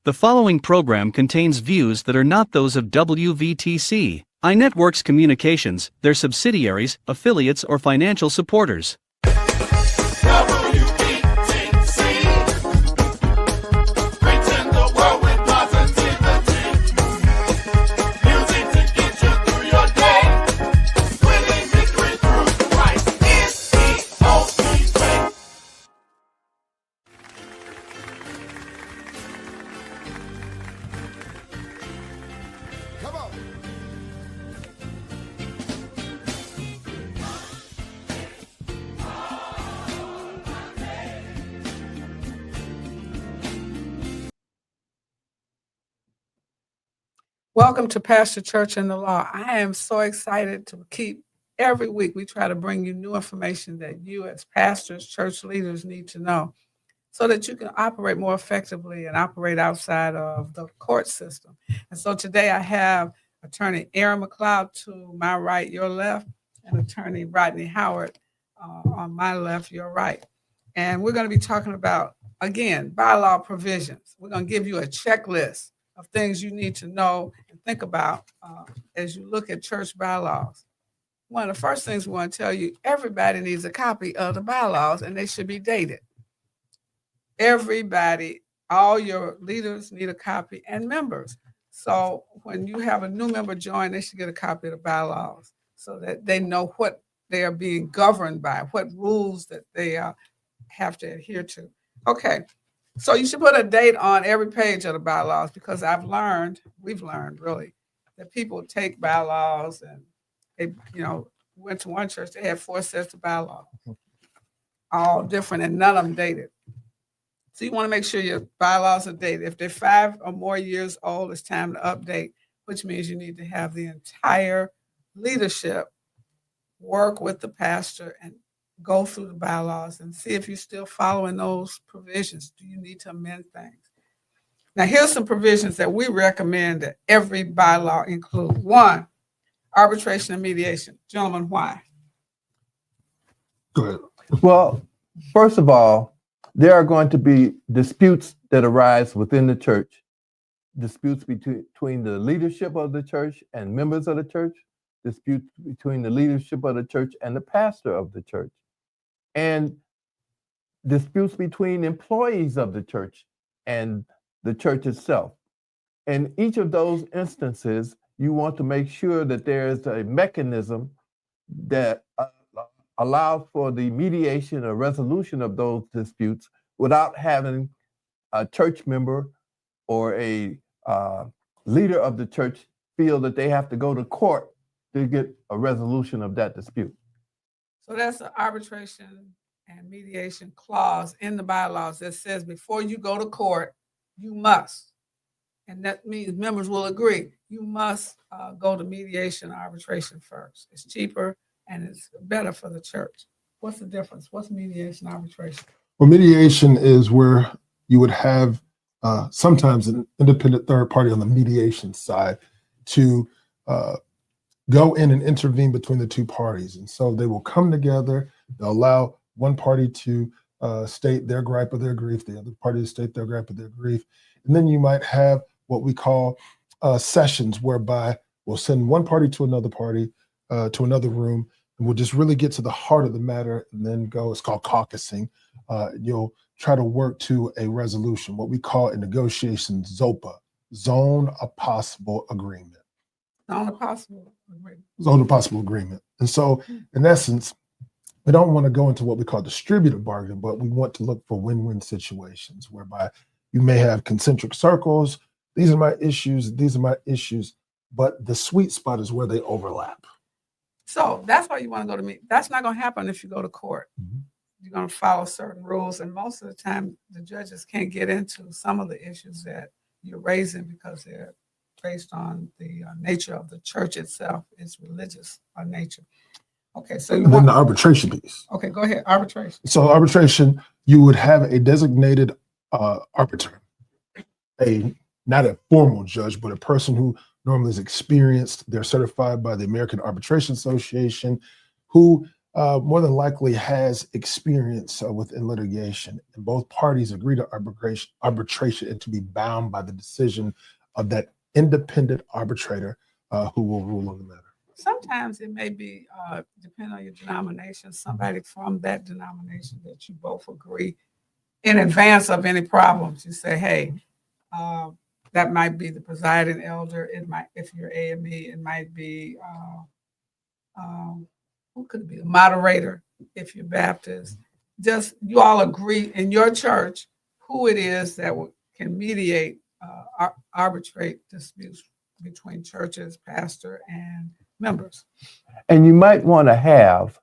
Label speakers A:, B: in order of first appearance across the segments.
A: The following program contains views that are not those of WVTC, iNetworks Communications, their subsidiaries, affiliates, or financial supporters.
B: Welcome to Pastor Church and the Law. I am so excited to keep every week we try to bring you new information that you as pastors, church leaders need to know so that you can operate more effectively and operate outside of the court system. And so today I have Attorney Aaron McLeod to my right, your left, and Attorney Rodney Howard on my left, your right. And we're going to be talking about, again, bylaw provisions. We're going to give you a checklist of things you need to know and think about as you look at church bylaws. One of the first things we want to tell you, everybody needs a copy of the bylaws and they should be dated. Everybody, all your leaders need a copy and members. So when you have a new member join, they should get a copy of the bylaws so that they know what they are being governed by, what rules that they have to adhere to. Okay. So you should put a date on every page of the bylaws because we've learned really, that people take bylaws and they, went to one church, they had 4 sets of bylaws, all different and none of them dated. So you want to make sure your bylaws are dated. If they're 5 or more years old, it's time to update, which means you need to have the entire leadership work with the pastor and go through the bylaws and see if you're still following those provisions. Do you need to amend things? Now, here's some provisions that we recommend that every bylaw include. 1, arbitration and mediation. Gentlemen, why?
C: Go ahead. Well, first of all, there are going to be disputes that arise within the church, disputes between the leadership of the church and members of the church, disputes between the leadership of the church and the pastor of the church, and disputes between employees of the church and the church itself. In each of those instances, you want to make sure that there is a mechanism that allows for the mediation or resolution of those disputes without having a church member or a leader of the church feel that they have to go to court to get a resolution of that dispute.
B: So that's an arbitration and mediation clause in the bylaws that says before you go to court, you must, and that means members will agree, you must go to mediation and arbitration first. It's cheaper and it's better for the church. What's the difference? What's mediation and arbitration?
D: Well, mediation is where you would have sometimes an independent third party on the mediation side to go in and intervene between the two parties. And so they will come together, they'll allow one party to state their gripe or their grief, the other party to state their gripe or their grief. And then you might have what we call sessions whereby we'll send one party to another room, and we'll just really get to the heart of the matter and then go, it's called caucusing. You'll try to work to a resolution, what we call in negotiations, ZOPA, Zone of Possible Agreement.
B: Zone of Possible Agreement.
D: Zone of Possible Agreement. And so in essence, we don't want to go into what we call distributive bargaining, but we want to look for win-win situations whereby you may have concentric circles. These are my issues, but the sweet spot is where they overlap.
B: So that's why you want to go to meet. That's not going to happen if you go to court.
D: Mm-hmm.
B: You're going to follow certain rules. And most of the time, the judges can't get into some of the issues that you're raising because they're based on the nature of the church itself. It's religious by nature. Okay, so
D: then the arbitration piece.
B: Okay, go ahead. Arbitration.
D: So arbitration, you would have a designated arbiter, not a formal judge, but a person who normally is experienced. They're certified by the American Arbitration Association, who more than likely has experience within litigation, and both parties agree to arbitration and to be bound by the decision of that independent arbitrator who will rule on the matter.
B: Sometimes it may be, depending on your denomination, somebody from that denomination that you both agree in advance of any problems. You say, hey, that might be the presiding elder. It might, if you're AME, it might be, who could it be? A moderator, if you're Baptist. Just you all agree in your church who it is that can mediate, arbitrate disputes between churches, pastor, and members.
C: And you might want to have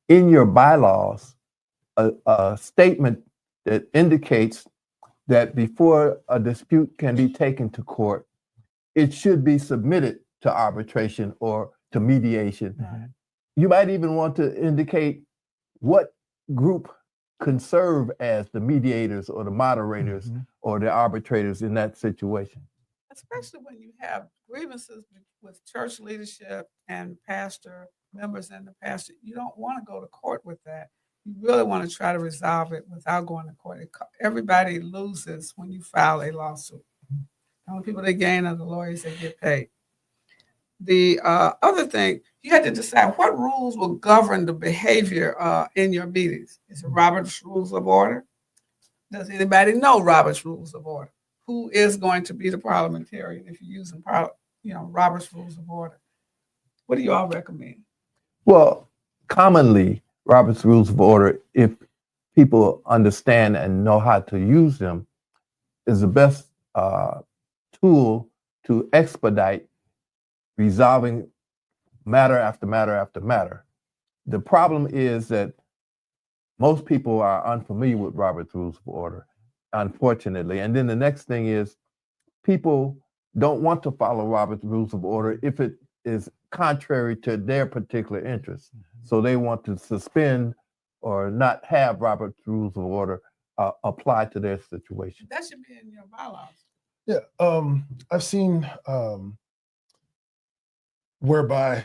C: in your bylaws a statement that indicates that before a dispute can be taken to court, it should be submitted to arbitration or to mediation.
B: Right.
C: You might even want to indicate what group can serve as the mediators or the moderators or the arbitrators in that situation.
B: Especially when you have grievances with church leadership and pastor members and the pastor, you don't want to go to court with that. You really want to try to resolve it without going to court. Everybody loses when you file a lawsuit. The only people that gain are the lawyers that get paid. The other thing, you had to decide what rules will govern the behavior in your meetings. Is it Robert's Rules of Order? Does anybody know Robert's Rules of Order? Who is going to be the parliamentarian if you're using Robert's Rules of Order? What do you all recommend? Well,
C: commonly, Robert's Rules of Order, if people understand and know how to use them, is the best tool to expedite resolving matter after matter after matter. The problem is that most people are unfamiliar with Robert's Rules of Order, unfortunately. And then the next thing is people don't want to follow Robert's Rules of Order if it is contrary to their particular interests. So they want to suspend or not have Robert's Rules of Order apply to their situation.
B: That should be in your bylaws.
D: Yeah, I've seen whereby,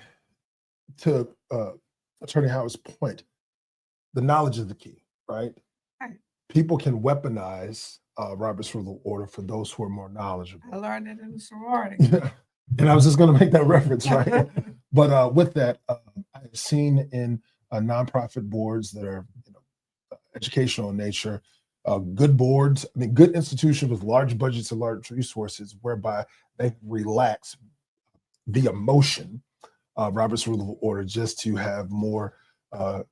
D: to Attorney Howard's point, the knowledge is the key, right?
B: Right.
D: People can weaponize Robert's Rule of Order for those who are more knowledgeable.
B: I learned it in the sorority.
D: And I was just going to make that reference, right? But with that, I've seen in nonprofit boards that are educational in nature, good boards, good institutions with large budgets and large resources, whereby they relax the emotion of Robert's Rule of Order just to have more, I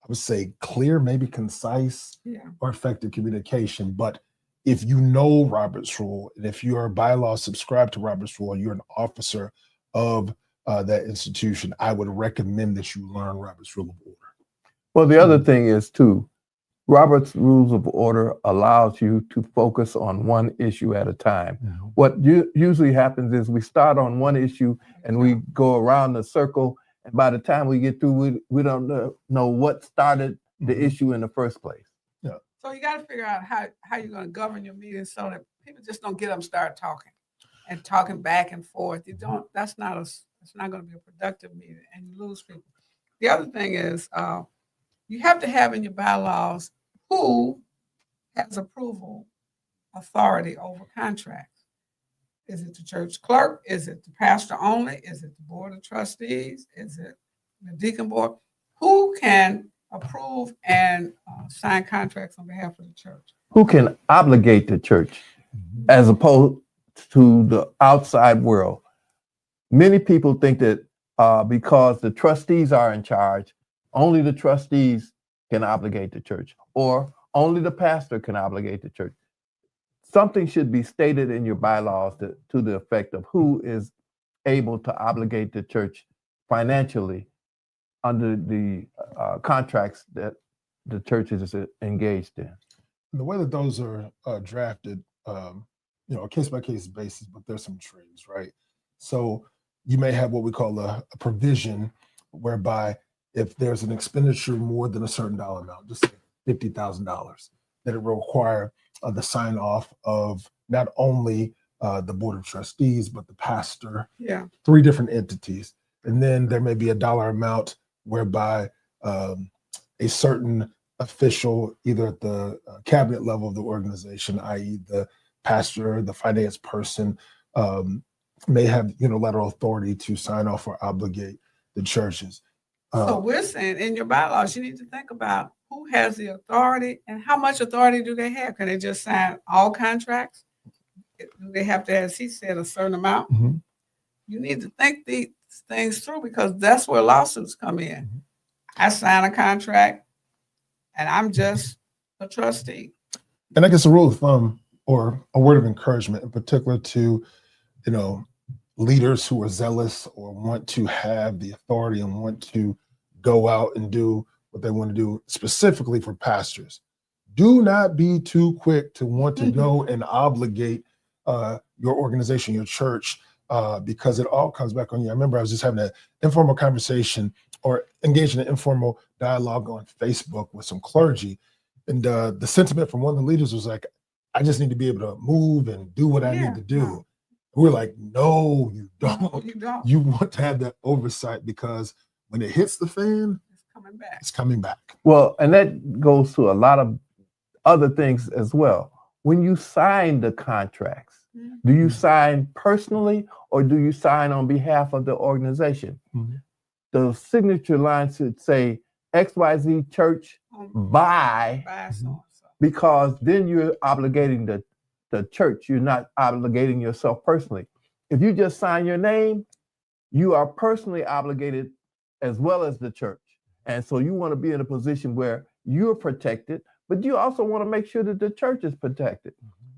D: would say, clear, maybe concise, or effective communication. But if you know Robert's Rule, and if you are by law subscribed to Robert's Rule, and you're an officer of that institution, I would recommend that you learn Robert's Rule of Order.
C: Well, the other thing is too, Robert's Rules of Order allows you to focus on one issue at a time. What usually happens is we start on one issue and we go around the circle, and by the time we get through, we don't know what started the issue in the first place.
D: Yeah.
B: So you got to figure out how you're going to govern your meetings so that people just don't get up and start talking back and forth. You don't. It's not going to be a productive meeting, and you lose people. The other thing is, you have to have in your bylaws who has approval authority over contracts. Is it the church clerk? Is it the pastor only? Is it the board of trustees? Is it the deacon board? Who can approve and sign contracts on behalf of the church?
C: Who can obligate the church as opposed to the outside world? Many people think that because the trustees are in charge, only the trustees can obligate the church, or only the pastor can obligate the church. Something should be stated in your bylaws to the effect of who is able to obligate the church financially under the contracts that the church is engaged in.
D: And the way that those are drafted, a case-by-case basis, but there's some trends, right? So you may have what we call a provision whereby if there's an expenditure more than a certain dollar amount, just say $50,000, that it will require the sign off of not only the board of trustees, but the pastor, 3 different entities. And then there may be a dollar amount whereby a certain official, either at the cabinet level of the organization, i.e. the pastor, the finance person, may have unilateral authority to sign off or obligate the churches.
B: So we're saying in your bylaws, you need to think about who has the authority and how much authority do they have? Can they just sign all contracts? Do they have to, as he said, a certain amount?
D: Mhm.
B: You need to think these things through because that's where lawsuits come in. I sign a contract and I'm just a trustee.
D: And I guess a rule of thumb or a word of encouragement in particular to, leaders who are zealous or want to have the authority and want to go out and do what they want to do, specifically for pastors. Do not be too quick to want to go and obligate your organization, your church, because it all comes back on you. I remember I was just having an informal conversation or engaged in an informal dialogue on Facebook with some clergy. And the sentiment from one of the leaders was like, I just need to be able to move and do what I need to do.
B: No.
D: We're like, no, you don't.
B: No, you don't.
D: You want to have that oversight because when it hits the fan,
B: It's coming back.
D: it's coming back.
C: Well, and that goes to a lot of other things as well. When you sign the contracts, do you sign personally or do you sign on behalf of the organization?
D: Mhm.
C: The signature line should say XYZ Church by,
B: By so-and-so.
C: because then you're obligating the church. You're not obligating yourself personally. If you just sign your name, you are personally obligated as well as the church. And so you want to be in a position where you're protected, but you also want to make sure that the church is protected.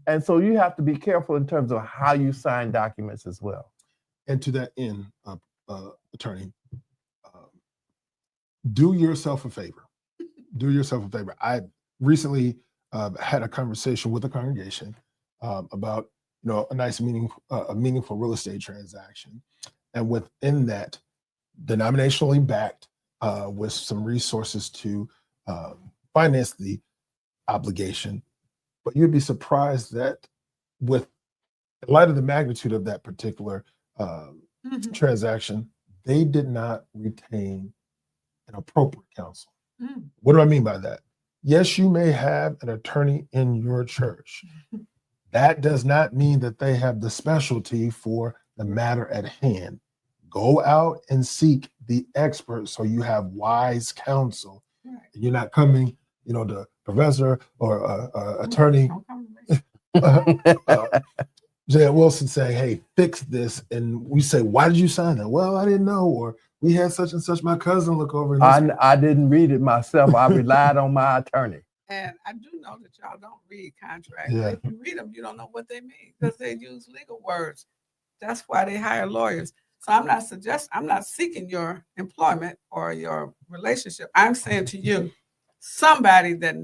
C: And so you have to be careful in terms of how you sign documents as well.
D: And to that end, attorney, do yourself a favor. Do yourself a favor. I recently had a conversation with a congregation about a nice meaningful real estate transaction, and within that, denominationally backed with some resources to finance the obligation. But you'd be surprised that with in light of the magnitude of that particular transaction, they did not retain an appropriate counsel. What do I mean by that? Yes, you may have an attorney in your church. That does not mean that they have the specialty for the matter at hand. Go out and seek the expert so you have wise counsel.
B: Right.
D: You're not coming, the professor or attorney Jan Wilson saying, hey, fix this. And we say, why did you sign that? Well, I didn't know. Or we had such and such, my cousin look over. And
C: I didn't read it myself. I relied on my attorney.
B: And I do know that y'all don't read contracts.
D: Yeah.
B: If you read them, you don't know what they mean because they use legal words. That's why they hire lawyers. So I'm not seeking your employment or your relationship. I'm saying to you, somebody that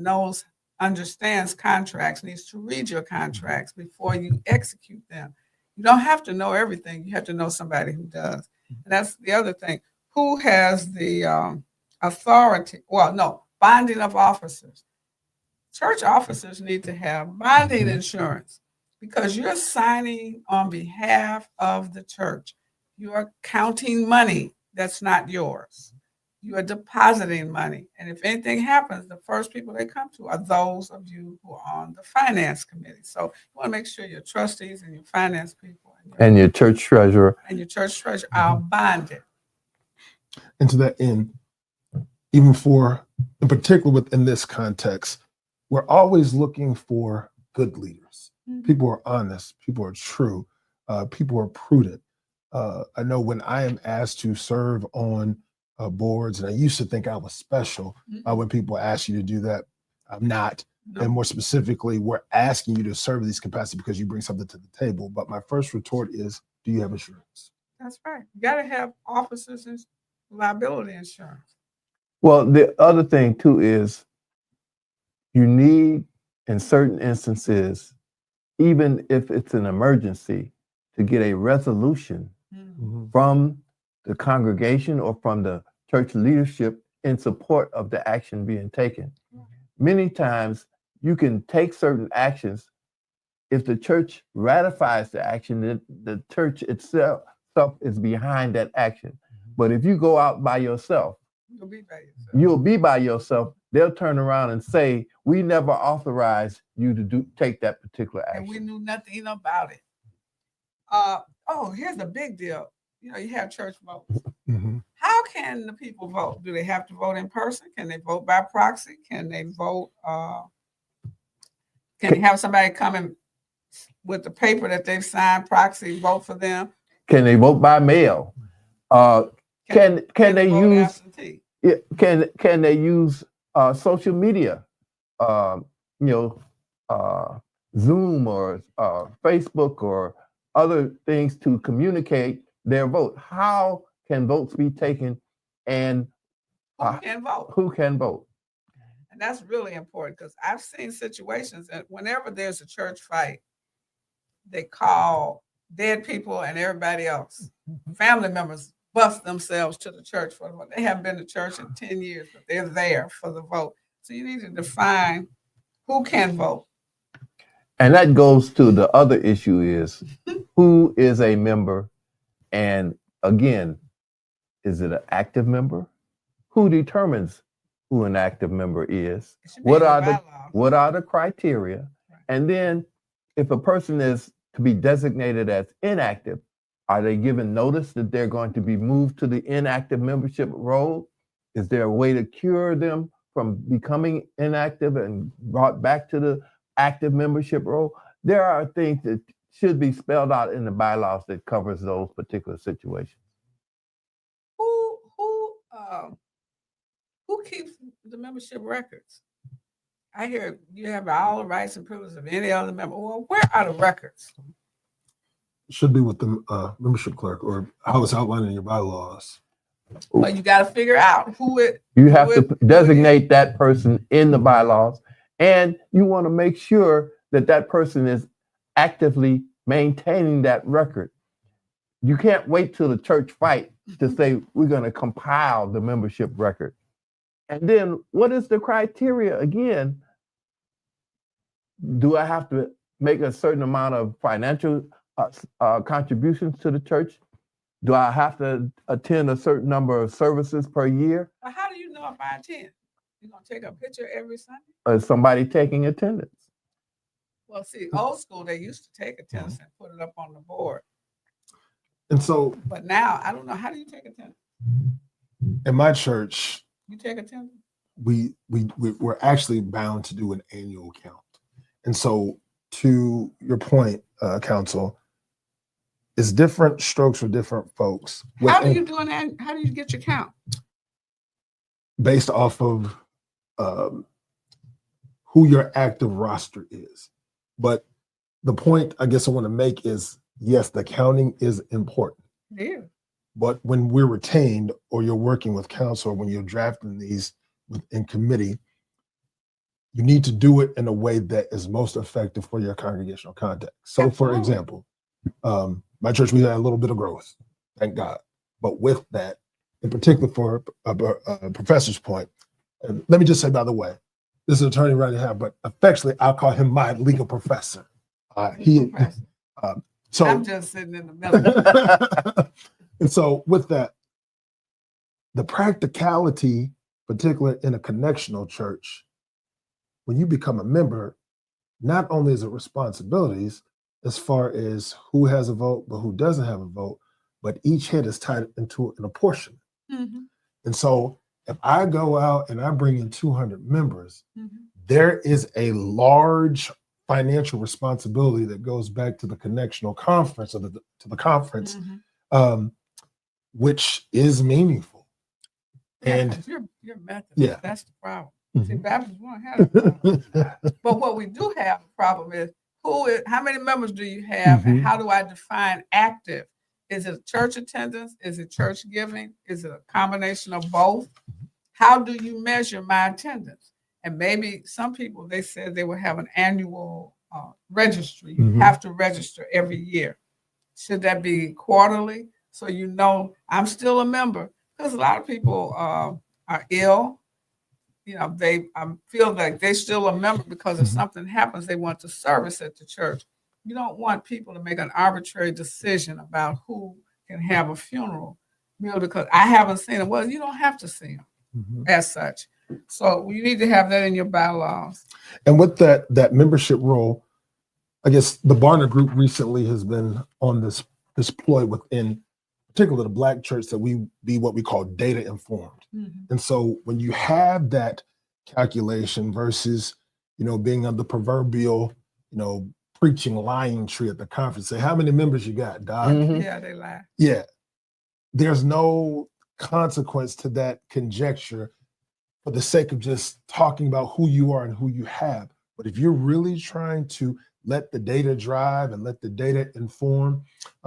B: understands contracts needs to read your contracts before you execute them. You don't have to know everything. You have to know somebody who does. And that's the other thing. Who has the authority? Well, no, binding of officers. Church officers need to have binding insurance because you're signing on behalf of the church. You are counting money that's not yours. You are depositing money. And if anything happens, the first people they come to are those of you who are on the finance committee. So you want to make sure your trustees and your finance people
C: and your church treasurer
B: are bonded.
D: And to that end, even in particular within this context, we're always looking for good leaders. People are honest, people are true, people are prudent. I know when I am asked to serve on boards, and I used to think I was special when people ask you to do that. I'm not. No. And more specifically, we're asking you to serve these capacities because you bring something to the table. But my first retort is, do you have insurance?
B: That's right. You got to have officers and liability insurance.
C: Well, the other thing too is you need, in certain instances, even if it's an emergency, to get a resolution from the congregation or from the church leadership in support of the action being taken. Many times you can take certain actions. If the church ratifies the action, the church itself is behind that action. But if you go out by yourself
B: You'll be by yourself.
C: You'll be by yourself. They'll turn around and say, we never authorized you to take that particular action.
B: And we knew nothing about it. Here's a big deal. You have church votes.
D: Mm-hmm.
B: How can the people vote? Do they have to vote in person? Can they vote by proxy? Can they vote? Can they have somebody come in with the paper that they've signed, proxy, vote for them?
C: Can they vote by mail? Can they use
B: absentee?
C: Can they use social media? Zoom or Facebook or other things to communicate their vote. How can votes be taken, and
B: who can vote?
C: Who can vote?
B: And that's really important, because I've seen situations that whenever there's a church fight, they call dead people and everybody else, family members, bust themselves to the church for the vote. They haven't been to church in 10 years, but they're there for the vote. So you need to define who can vote.
C: And that goes to the other issue is who is a member, and again, is it an active member? Who determines who an active member is? What are the criteria?
B: Right.
C: And then if a person is to be designated as inactive, are they given notice that they're going to be moved to the inactive membership role? Is there a way to cure them from becoming inactive and brought back to the active membership role? There are things that should be spelled out in the bylaws that covers those particular situations.
B: Who keeps the membership records? I hear you have all the rights and privileges of any other member. Well, where are the records?
D: Should be with the membership clerk, or how it's outlined in your bylaws.
B: Well, you got to figure out who it.
C: You have to designate that person in the bylaws, and you want to make sure that that person is actively maintaining that record. You can't wait till the church fight to say we're going to compile the membership record. And then what is the criteria again? Do I have to make a certain amount of financial contributions to the church? Do I have to attend a certain number of services per year?
B: Well, how do you know if I attend? You're going to take a picture every Sunday?
C: Is somebody taking attendance?
B: Well, see, old school, they used to take attendance and put it up on the board.
D: And so,
B: but now, I don't know. How do you take attendance?
D: In my church,
B: you take attendance?
D: We're actually bound to do an annual count. And so, to your point, Council, it's different strokes for different folks.
B: How do you do an? How do you get your count?
D: Based off of who your active roster is. But the point I guess I want to make is, yes, the counting is important.
B: Yeah.
D: But when we're retained, or you're working with council, or when you're drafting these in committee, you need to do it in a way that is most effective for your congregational context. So, for example, my church, we had a little bit of growth, thank God. But with that, in particular for a professor's point, and let me just say, by the way, this is attorney right here, but affectionately, I'll call him my legal professor. So
B: I'm just sitting in the middle.
D: And so with that, the practicality, particularly in a connectional church, when you become a member, not only is it responsibilities as far as who has a vote, but who doesn't have a vote, but each head is tied into a portion.
B: Mm-hmm.
D: And so if I go out and I bring in 200 members,
B: mm-hmm.
D: there is a large financial responsibility that goes back to the connectional conference, or to the conference,
B: mm-hmm.
D: Which is meaningful.
B: Yeah,
D: and
B: your Methodist,
D: yeah,
B: that's the problem.
D: Mm-hmm.
B: See, Baptists won't have a problem. But what we do have a problem is how many members do you have,
D: mm-hmm.
B: and how do I define active? Is it church attendance? Is it church giving? Is it a combination of both? How do you measure my attendance? And maybe some people, they said they will have an annual registry. You
D: mm-hmm.
B: have to register every year. Should that be quarterly? So you know I'm still a member, because a lot of people are ill. You know, I feel like they're still a member because if
D: mm-hmm.
B: something happens, they want to service at the church. You don't want people to make an arbitrary decision about who can have a funeral, because I haven't seen them. Well, you don't have to see them. as such. So you need to have that in your bylaws.
D: And with that membership role, I guess the Barna Group recently has been on this ploy within, particularly the Black church, that we be what we call data informed. And so when you have that calculation versus, being on the proverbial, preaching lying tree at the conference, say, how many members you got, Doc?
B: Yeah, they lie.
D: Yeah. There's no consequence to that conjecture for the sake of just talking about who you are and who you have. But if you're really trying to let the data drive and let the data inform,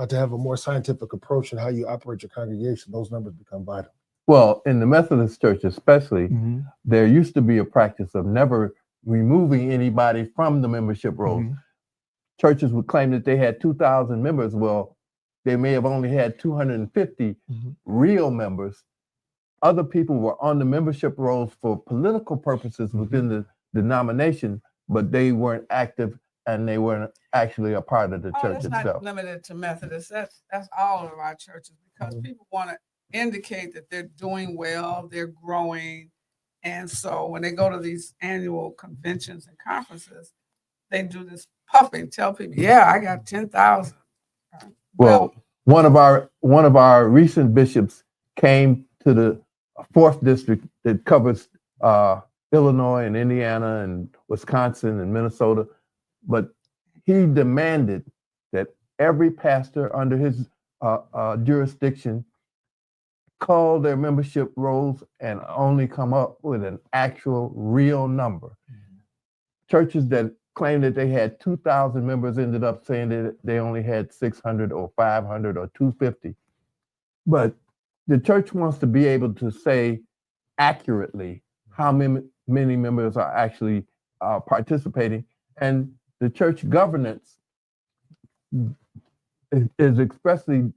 D: to have a more scientific approach in how you operate your congregation, those numbers become vital.
C: Well, in the Methodist Church especially, there used to be a practice of never removing anybody from the membership rolls. Churches would claim that they had 2,000 members. Well, they may have only had 250 real members. Other people were on the membership rolls for political purposes within the denomination, but they weren't active and they weren't actually a part of the church
B: that's
C: itself.
B: not limited to Methodists. That's all of our churches, because people want to indicate that they're doing well, they're growing. And so when they go to these annual conventions and conferences, they do this puffing, tell people, yeah, I got 10,000.
C: Well, one of our recent bishops came to the 4th district that covers Illinois and Indiana and Wisconsin and Minnesota, but he demanded that every pastor under his jurisdiction call their membership rolls and only come up with an actual real number. Churches that claimed that they had 2,000 members ended up saying that they only had 600 or 500 or 250. But the church wants to be able to say accurately how many members are actually participating. And the church governance is expressly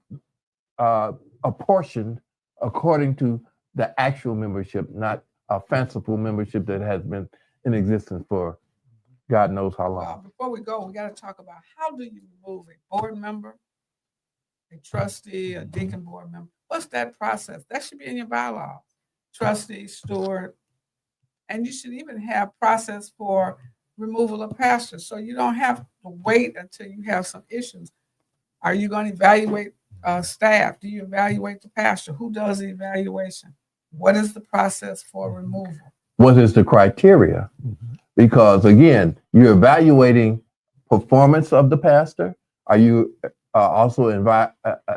C: apportioned according to the actual membership, not a fanciful membership that has been in existence for God knows how long.
B: Well, before we go, we got to talk about, how do you remove a board member, a trustee, a deacon board member? What's that process? That should be in your bylaws. Trustee, steward, and you should even have process for removal of pastors, so you don't have to wait until you have some issues. Are you going to evaluate staff? Do you evaluate the pastor? Who does the evaluation? What is the process for removal?
C: What is the criteria? Because again, you're evaluating performance of the pastor. Are you also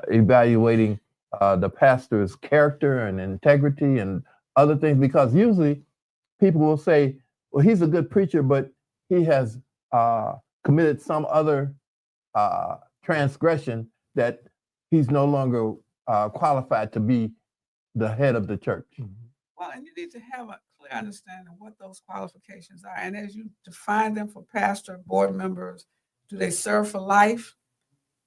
C: evaluating the pastor's character and integrity and other things? Because usually people will say, well, he's a good preacher, but he has committed some other transgression that he's no longer qualified to be the head of the church.
B: Well, and you need to have a clear understanding of what those qualifications are. And as you define them for pastor, board members, do they serve for life,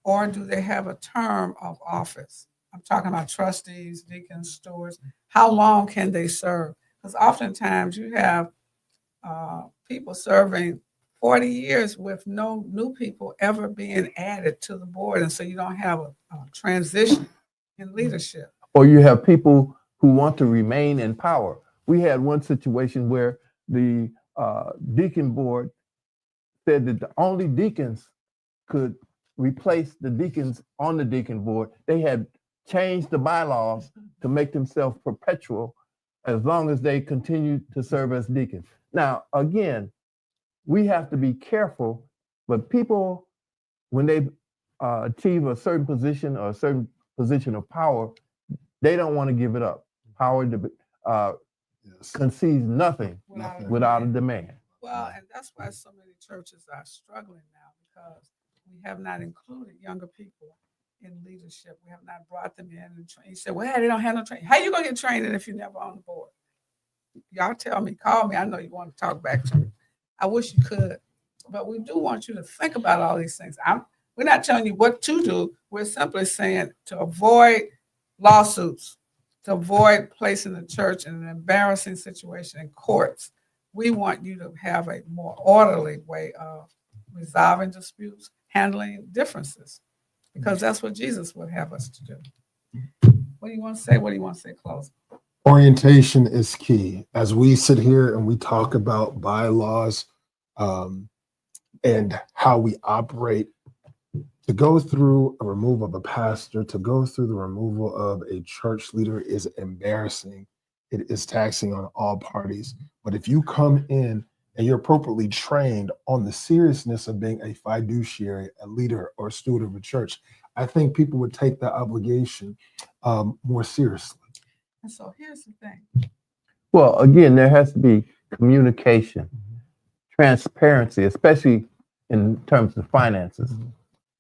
B: or do they have a term of office? I'm talking about trustees, deacons, stewards. How long can they serve? Because oftentimes you have people serving 40 years with no new people ever being added to the board. And so you don't have a transition in leadership.
C: Or you have people who want to remain in power. We had one situation where the deacon board said that the only deacons could replace the deacons on the deacon board. They had changed the bylaws to make themselves perpetual as long as they continued to serve as deacons. Now, again, we have to be careful, but people, when they achieve a certain position or a certain position of power, they don't want to give it up. Power concedes nothing without a demand.
B: Well, and that's why so many churches are struggling now, because we have not included younger people in leadership. We have not brought them in and trained. You say, well, they don't have no training. How you going to get trained if you're never on the board? Y'all tell me, call me. I know you want to talk back to me. I wish you could, but we do want you to think about all these things. We're not telling you what to do. We're simply saying to avoid lawsuits, to avoid placing the church in an embarrassing situation in courts. We want you to have a more orderly way of resolving disputes, handling differences, because that's what Jesus would have us to do. What do you want to say? What do you want to say, close?
D: Orientation is key. As we sit here and we talk about bylaws and how we operate, to go through a removal of a pastor, to go through the removal of a church leader is embarrassing. It is taxing on all parties. But if you come in and you're appropriately trained on the seriousness of being a fiduciary, a leader, or a steward of a church, I think people would take that obligation more seriously.
B: And so here's the thing.
C: Well, again, there has to be communication, transparency, especially in terms of finances.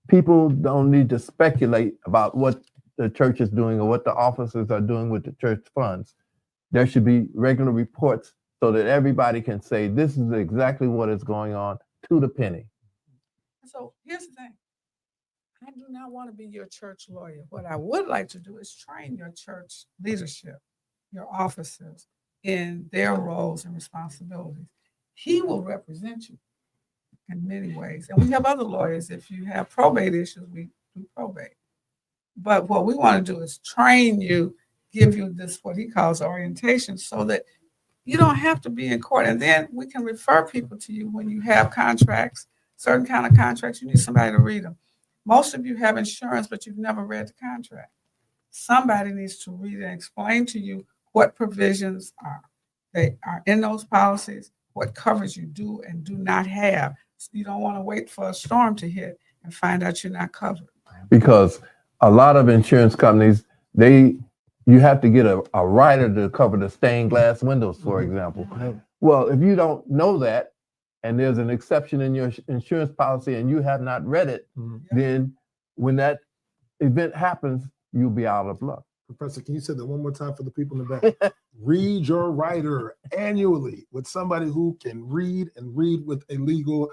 C: People don't need to speculate about what the church is doing or what the officers are doing with the church funds. There should be regular reports so that everybody can say, this is exactly what is going on to the penny.
B: So here's the thing. I do not want to be your church lawyer. What I would like to do is train your church leadership, your officers, in their roles and responsibilities. He will represent you in many ways. And we have other lawyers. If you have probate issues, we do probate. But what we want to do is train you, give you this, what he calls orientation, so that you don't have to be in court. And then we can refer people to you when you have contracts, certain kind of contracts. You need somebody to read them. Most of you have insurance, but you've never read the contract. Somebody needs to read and explain to you what provisions they are in those policies, what coverage you do and do not have. So you don't want to wait for a storm to hit and find out you're not covered.
C: Because a lot of insurance companies, you have to get a writer to cover the stained glass windows, for example. Well, if you don't know that, and there's an exception in your insurance policy and you have not read it, then when that event happens, you'll be out of luck.
D: Professor, can you say that one more time for the people in the back? Read your writer annually with somebody who can read and read with a legal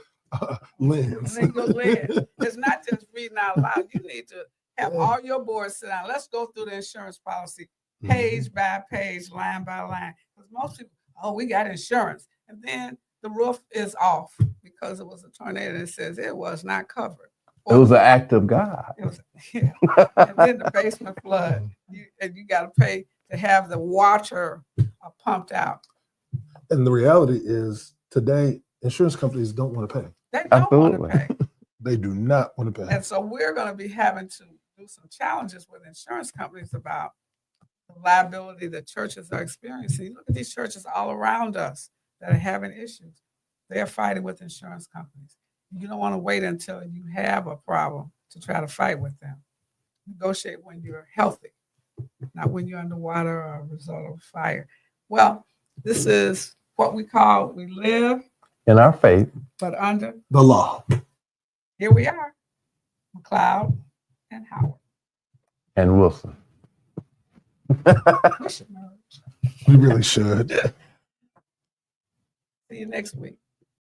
D: lens.
B: Legal lens. It's not just reading out loud. You need to have all your boards sit down. Let's go through the insurance policy page by page, line by line. Because most people, we got insurance. And then the roof is off because it was a tornado and it says it was not covered.
C: It was an act of God.
B: It was, yeah. And then the basement flood. You got to pay to have the water pumped out.
D: And the reality is today, insurance companies don't want to pay.
B: They don't want to pay.
D: They do not want to pay.
B: And so we're going to be having to do some challenges with insurance companies about the liability that churches are experiencing. Look at these churches all around us that are having issues. They're fighting with insurance companies. You don't want to wait until you have a problem to try to fight with them. Negotiate when you're healthy, not when you're underwater or a result of fire. Well, this is what we live
C: in our faith,
B: but under
D: the law.
B: Here we are, McLeod and Howard.
C: And Wilson.
B: We should merge.
D: We really should.
B: See you next week.